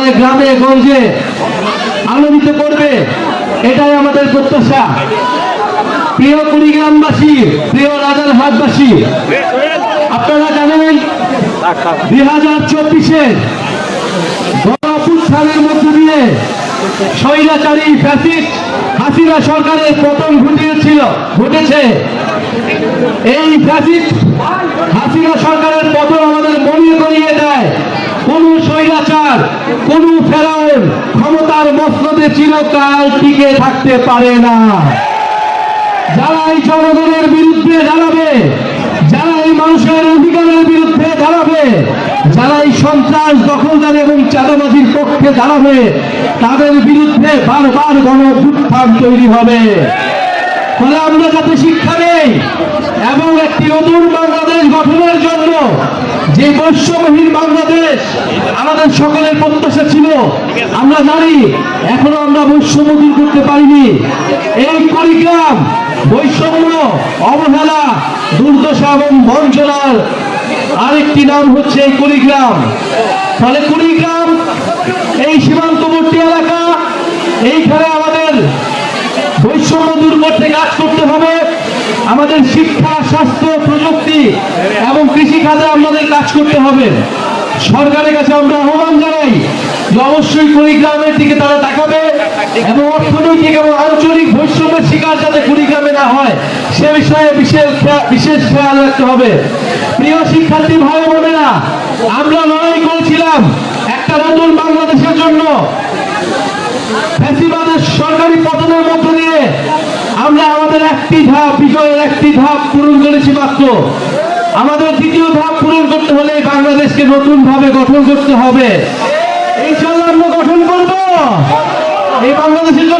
শহরে গ্রামে গঞ্জে আলোড়িত করবে, এটাই আমাদের প্রত্যাশা। প্রিয় কুড়িগ্রামবাসী, প্রিয় রাজারহাটবাসী, আপনারা জানেন 2024-এর গণঅভ্যুত্থানের মধ্য দিয়ে স্বৈরাচারী ফ্যাসিস্ট হাসিনা সরকারের পতন ঘটেছে। এই ফ্যাসিস্ট হাসিনা সরকারের পতন আমাদের মনে করিয়ে দেয় কোন স্বৈরাচার, কোন ফেরাউন ক্ষমতার মসনদে চিরকাল টিকে থাকতে পারে না। যারা এই জনগণের বিরুদ্ধে দাঁড়াবে, যারা এই মানুষের অধিকারের বিরুদ্ধে দাঁড়াবে, যারা এই সন্ত্রাস দখলদার এবং চাঁদাবাজির পক্ষে দাঁড়াবে, তাদের বিরুদ্ধে বারবার গণঅভ্যুত্থান তৈরি হবে। ফলে আমরা যাতে শিক্ষা নেই এবং একটি নতুন বাংলাদেশ গঠনের জন্য, যে বৈষম্যহীন বাংলাদেশ আমাদের সকলের প্রত্যাশা ছিল, আমরা জানি এখনো আমরা বৈষম্য দূর করতে পারিনি। এই কুড়িগ্রাম বৈষম্য, অবহেলা, দুর্দশা এবং বঞ্চনার আরেকটি নাম হচ্ছে এই কুড়িগ্রাম। ফলে কুড়িগ্রাম এই সীমান্তবর্তী এলাকা, এইখানে আমাদের বৈষম্য দূর করতে কাজ করতে হবে। আমাদের শিক্ষা, স্বাস্থ্য, প্রযুক্তি এবং কৃষিখাতে আমাদের কাজ করতে হবে। সরকারের কাছে আমরা আহ্বান জানাই যে অবশ্যই কুড়িগ্রামের দিকে তারা তাকাবে এবং অর্থনৈতিক এবং আঞ্চলিক বৈষম্যের শিকার যাতে কুড়িগ্রামে না হয় সে বিষয়ে বিশেষ খেয়াল রাখতে হবে। প্রিয় শিক্ষার্থী ভাই বোনেরা, আমরা লড়াই করেছিলাম একটা নতুন বাংলাদেশের জন্য। ফ্যাসিবাদের সরকারি পতনের মধ্য দিয়ে আমরা আমাদের একটি ধাপ, বিজয়ের একটি ধাপ পূরণ করেছি মাত্র। আমাদের দ্বিতীয় ধাপ পূরণ করতে হলে বাংলাদেশকে নতুন ভাবে গঠন করতে হবে। ইনশাআল্লাহ আমরা গঠন করব এই বাংলাদেশের জন্য।